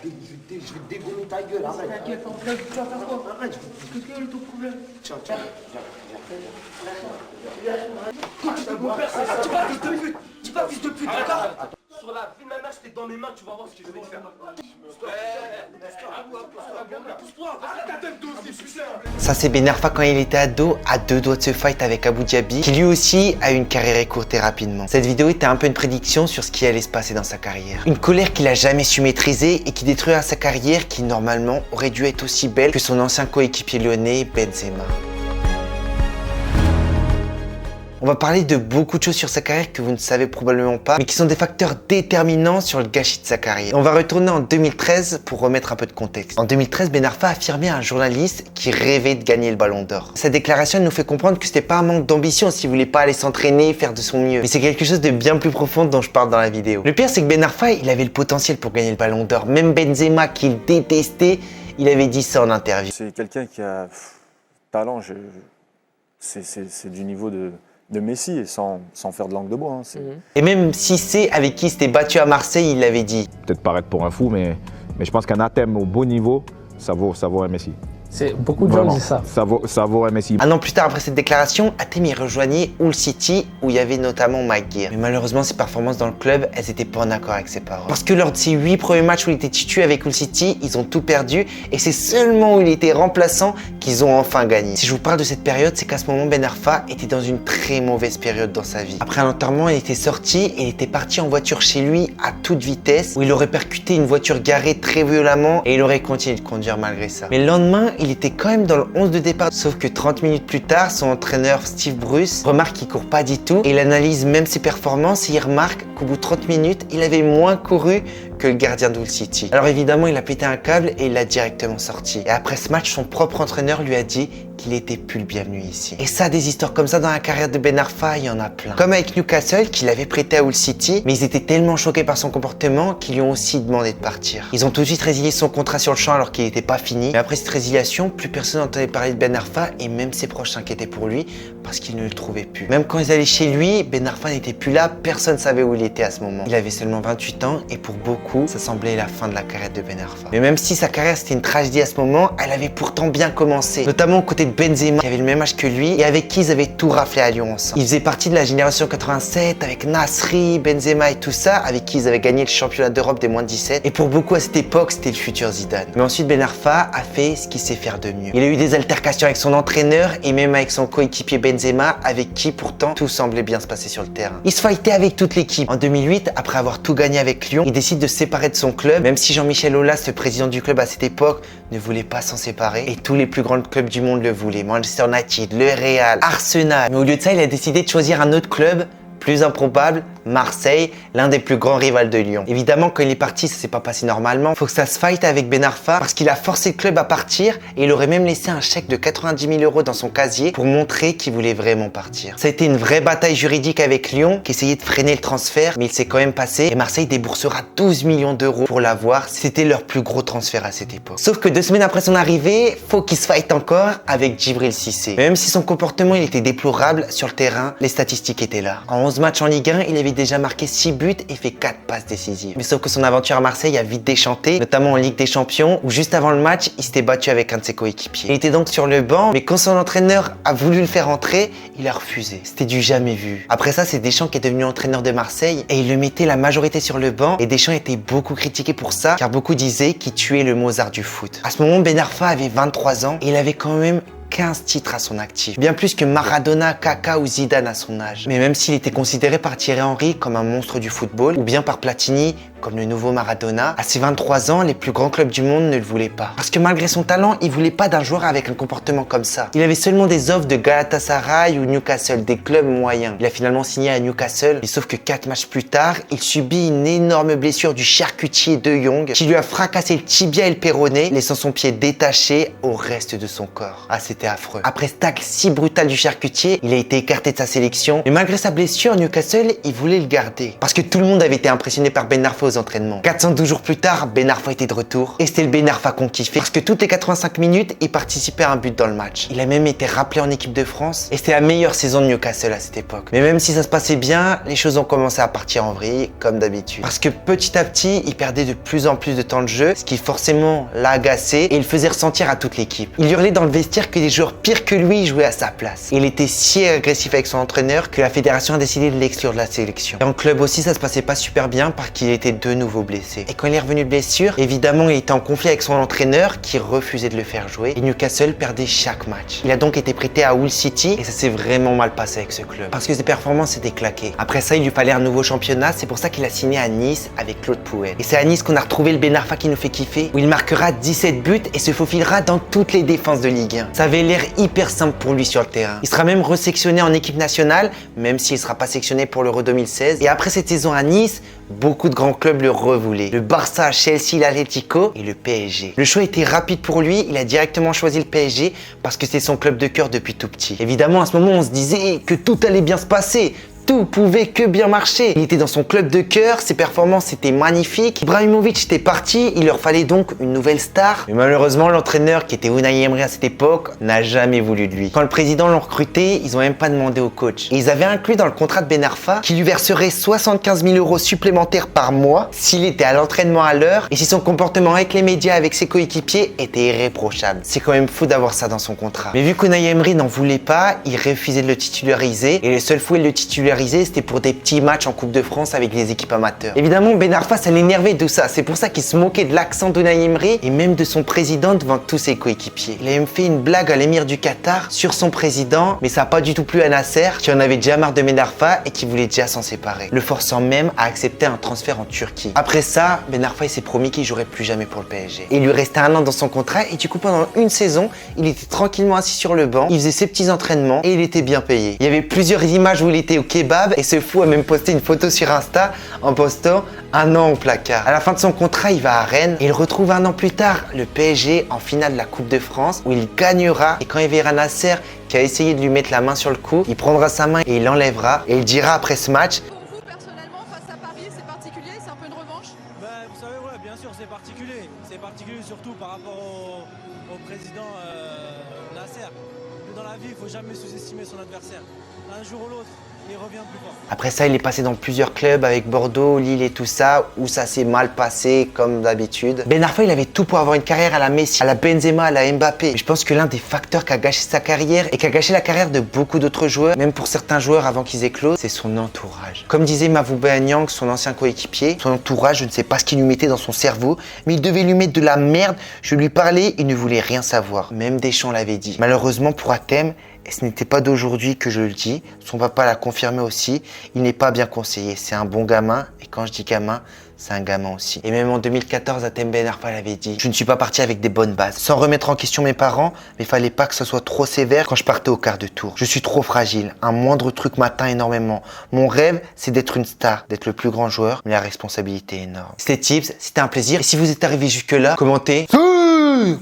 Je vais te dégommer ta gueule, arrête. T'inquiète, tu vas faire quoi? Arrête. Quel est ton problème? Tiens. Dis pas fils de pute, d'accord? Sur la vie de ma mère, j'étais dans mes mains, tu vas voir ce que je vais te faire. Ça c'est Ben Arfa quand il était ado, à deux doigts de se fight avec Abu Dhabi, qui lui aussi a eu une carrière écourtée rapidement. Cette vidéo était un peu une prédiction sur ce qui allait se passer dans sa carrière. Une colère qu'il a jamais su maîtriser et qui détruira sa carrière qui normalement aurait dû être aussi belle que son ancien coéquipier lyonnais Benzema. On va parler de beaucoup de choses sur sa carrière que vous ne savez probablement pas, mais qui sont des facteurs déterminants sur le gâchis de sa carrière. On va retourner en 2013 pour remettre un peu de contexte. En 2013, Ben Arfa a affirmé à un journaliste qui rêvait de gagner le Ballon d'Or. Sa déclaration nous fait comprendre que c'était pas un manque d'ambition s'il voulait pas aller s'entraîner, faire de son mieux. Mais c'est quelque chose de bien plus profond dont je parle dans la vidéo. Le pire, c'est que Ben Arfa, il avait le potentiel pour gagner le Ballon d'Or. Même Benzema, qu'il détestait, il avait dit ça en interview. C'est quelqu'un qui a talent, c'est du niveau de Messi, et sans faire de langue de bois. Hein, Et même Cissé, avec qui il s'était battu à Marseille, il l'avait dit. Peut-être paraître pour un fou, mais je pense qu'un Athème au beau niveau, ça vaut un Messi. Beaucoup de gens disent ça. Ça vaut un Messi. Un an plus tard, après cette déclaration, Athème y rejoignait Hull City, où il y avait notamment Mike Gear. Mais malheureusement, ses performances dans le club, elles n'étaient pas en accord avec ses paroles. Parce que lors de ses 8 premiers matchs où il était titulaire avec Hull City, ils ont tout perdu, et c'est seulement où il était remplaçant qu'ils ont enfin gagné. Si je vous parle de cette période, c'est qu'à ce moment, Ben Arfa était dans une très mauvaise période dans sa vie. Après un enterrement, il était sorti et il était parti en voiture chez lui à toute vitesse, où il aurait percuté une voiture garée très violemment, et il aurait continué de conduire malgré ça. Mais le lendemain, il était quand même dans le 11 de départ, sauf que 30 minutes plus tard, son entraîneur Steve Bruce remarque qu'il court pas du tout et il analyse même ses performances et il remarque qu'au bout de 30 minutes, il avait moins couru que le gardien d'Hull City. Alors évidemment, il a pété un câble et il l'a directement sorti. Et après ce match, son propre entraîneur lui a dit qu'il était plus le bienvenu ici. Et ça, des histoires comme ça dans la carrière de Ben Arfa, il y en a plein. Comme avec Newcastle, qu'il avait prêté à Hull City, mais ils étaient tellement choqués par son comportement qu'ils lui ont aussi demandé de partir. Ils ont tout de suite résilié son contrat sur le champ alors qu'il n'était pas fini. Mais après cette résiliation, plus personne n'entendait parler de Ben Arfa et même ses proches s'inquiétaient pour lui parce qu'ils ne le trouvaient plus. Même quand ils allaient chez lui, Ben Arfa n'était plus là, personne ne savait où il était à ce moment. Il avait seulement 28 ans et pour beaucoup, ça semblait la fin de la carrière de Ben Arfa. Mais même si sa carrière c'était une tragédie à ce moment, elle avait pourtant bien commencé. Notamment aux côtés de Benzema, qui avait le même âge que lui et avec qui ils avaient tout raflé à Lyon ensemble. Il faisait partie de la génération 87 avec Nasri, Benzema et tout ça, avec qui ils avaient gagné le championnat d'Europe des moins de 17. Et pour beaucoup à cette époque, c'était le futur Zidane. Mais ensuite, Ben Arfa a fait ce qu'il sait faire de mieux. Il a eu des altercations avec son entraîneur et même avec son coéquipier Benzema, avec qui pourtant tout semblait bien se passer sur le terrain. Il se fightait avec toute l'équipe. En 2008, après avoir tout gagné avec Lyon, il décide de se séparer de son club, même si Jean-Michel Aulas, le président du club à cette époque, ne voulait pas s'en séparer et tous les plus grands clubs du monde le voulaient. Manchester United, le Real, Arsenal. Mais au lieu de ça, il a décidé de choisir un autre club plus improbable, Marseille, l'un des plus grands rivals de Lyon. Évidemment, quand il est parti, ça s'est pas passé normalement. Faut que ça se fight avec Ben Arfa parce qu'il a forcé le club à partir et il aurait même laissé un chèque de 90 000 € dans son casier pour montrer qu'il voulait vraiment partir. Ça a été une vraie bataille juridique avec Lyon qui essayait de freiner le transfert, mais il s'est quand même passé et Marseille déboursera 12 millions d'euros pour l'avoir. C'était leur plus gros transfert à cette époque. Sauf que 2 semaines après son arrivée, faut qu'il se fight encore avec Djibril Cissé. Même si son comportement il était déplorable sur le terrain, les statistiques étaient là. En 11 matchs en Ligue 1, il avait déjà marqué 6 buts et fait 4 passes décisives. Mais sauf que son aventure à Marseille a vite déchanté, notamment en Ligue des Champions, où juste avant le match, il s'était battu avec un de ses coéquipiers. Il était donc sur le banc, mais quand son entraîneur a voulu le faire entrer, il a refusé. C'était du jamais vu. Après ça, c'est Deschamps qui est devenu entraîneur de Marseille et il le mettait la majorité sur le banc et Deschamps était beaucoup critiqué pour ça, car beaucoup disaient qu'il tuait le Mozart du foot. À ce moment, Ben Arfa avait 23 ans et il avait quand même 15 titres à son actif, bien plus que Maradona, Kaka ou Zidane à son âge. Mais même s'il était considéré par Thierry Henry comme un monstre du football, ou bien par Platini comme le nouveau Maradona, à ses 23 ans, les plus grands clubs du monde ne le voulaient pas. Parce que malgré son talent, il voulait pas d'un joueur avec un comportement comme ça. Il avait seulement des offres de Galatasaray ou Newcastle, des clubs moyens. Il a finalement signé à Newcastle, mais sauf que 4 matchs plus tard, il subit une énorme blessure du charcutier De Jong qui lui a fracassé le tibia et le péroné, laissant son pied détaché au reste de son corps. Ah, c'était affreux. Après ce tacle si brutal du charcutier, il a été écarté de sa sélection. Mais malgré sa blessure, Newcastle, il voulait le garder. Parce que tout le monde avait été impressionné par Ben Arfa aux entraînements. 412 jours plus tard, Ben Arfa était de retour et c'était le Ben Arfa qu'on kiffait parce que toutes les 85 minutes, il participait à un but dans le match. Il a même été rappelé en équipe de France et c'était la meilleure saison de Newcastle à cette époque. Mais même si ça se passait bien, les choses ont commencé à partir en vrille comme d'habitude. Parce que petit à petit, il perdait de plus en plus de temps de jeu, ce qui forcément l'a agacé et il faisait ressentir à toute l'équipe. Il hurlait dans le vestiaire que des joueurs pires que lui jouaient à sa place. Et il était si agressif avec son entraîneur que la fédération a décidé de l'exclure de la sélection. Et en club aussi, ça se passait pas super bien parce qu'il était de nouveau blessé. Et quand il est revenu de blessure, évidemment, il était en conflit avec son entraîneur qui refusait de le faire jouer. Et Newcastle perdait chaque match. Il a donc été prêté à Hull City et ça s'est vraiment mal passé avec ce club parce que ses performances étaient claquées. Après ça, il lui fallait un nouveau championnat. C'est pour ça qu'il a signé à Nice avec Claude Puel. Et c'est à Nice qu'on a retrouvé le Ben Arfa qui nous fait kiffer, où il marquera 17 buts et se faufilera dans toutes les défenses de Ligue 1. Ça avait l'air hyper simple pour lui sur le terrain. Il sera même resélectionné en équipe nationale, même s'il ne sera pas sélectionné pour l'Euro 2016. Et après cette saison à Nice, beaucoup de grands clubs le revoulaient. Le Barça, Chelsea, l'Atlético et le PSG. Le choix était rapide pour lui, il a directement choisi le PSG parce que c'est son club de cœur depuis tout petit. Évidemment, à ce moment, on se disait que tout allait bien se passer. Tout pouvait que bien marcher. Il était dans son club de cœur, ses performances étaient magnifiques. Ibrahimovic était parti, il leur fallait donc une nouvelle star. Mais malheureusement, l'entraîneur, qui était Unai Emery à cette époque, n'a jamais voulu de lui. Quand le président l'a recruté, ils ont même pas demandé au coach. Et ils avaient inclus dans le contrat de Ben Arfa qu'il lui verserait 75 000 € supplémentaires par mois s'il était à l'entraînement à l'heure et si son comportement avec les médias, avec ses coéquipiers était irréprochable. C'est quand même fou d'avoir ça dans son contrat. Mais vu qu'Unai Emery n'en voulait pas, il refusait de le titulariser et les seules fois où il le titularisait, c'était pour des petits matchs en Coupe de France avec les équipes amateurs. Évidemment, Ben Arfa, ça l'énervait de ça. C'est pour ça qu'il se moquait de l'accent d'Unai Emery et même de son président devant tous ses coéquipiers. Il a même fait une blague à l'émir du Qatar sur son président, mais ça n'a pas du tout plu à Nasser, qui en avait déjà marre de Ben Arfa et qui voulait déjà s'en séparer, le forçant même à accepter un transfert en Turquie. Après ça, Ben Arfa il s'est promis qu'il jouerait plus jamais pour le PSG. Et il lui restait 1 an dans son contrat et du coup pendant une saison, il était tranquillement assis sur le banc, il faisait ses petits entraînements et il était bien payé. Il y avait plusieurs images où il était au kebab et ce fou a même posté une photo sur Insta en postant 1 an au placard. À la fin de son contrat, il va à Rennes et il retrouve 1 an plus tard le PSG en finale de la Coupe de France où il gagnera et quand il verra Nasser qui a essayé de lui mettre la main sur le cou, il prendra sa main et il l'enlèvera et il dira après ce match: Pour vous, personnellement, face à Paris, c'est particulier, c'est un peu une revanche? Vous savez, ouais, bien sûr, c'est particulier. C'est particulier surtout par rapport au président Nasser. Mais dans la vie, il ne faut jamais sous-estimer son adversaire. Un jour ou l'autre, il revient plus fort. Après ça, il est passé dans plusieurs clubs avec Bordeaux, Lille et tout ça, où ça s'est mal passé comme d'habitude. Ben Arfa, il avait tout pour avoir une carrière à la Messi, à la Benzema, à la Mbappé. Mais je pense que l'un des facteurs qui a gâché sa carrière et qui a gâché la carrière de beaucoup d'autres joueurs, même pour certains joueurs avant qu'ils éclosent, c'est son entourage. Comme disait Mavouba Niang, son ancien coéquipier, son entourage, je ne sais pas ce qu'il lui mettait dans son cerveau, mais il devait lui mettre de la merde. Je lui parlais, il ne voulait rien savoir. Même Deschamps l'avait dit. Malheureusement pour Hatem, et ce n'était pas d'aujourd'hui que je le dis, son papa l'a confirmé aussi, il n'est pas bien conseillé, c'est un bon gamin, et quand je dis gamin, c'est un gamin aussi. Et même en 2014, Hatem Ben Arfa l'avait dit, je ne suis pas parti avec des bonnes bases. Sans remettre en question mes parents, mais fallait pas que ce soit trop sévère quand je partais au quart de tour. Je suis trop fragile, un moindre truc m'atteint énormément. Mon rêve, c'est d'être une star, d'être le plus grand joueur, mais la responsabilité est énorme. C'était Tips, c'était un plaisir, et si vous êtes arrivé jusque là, commentez.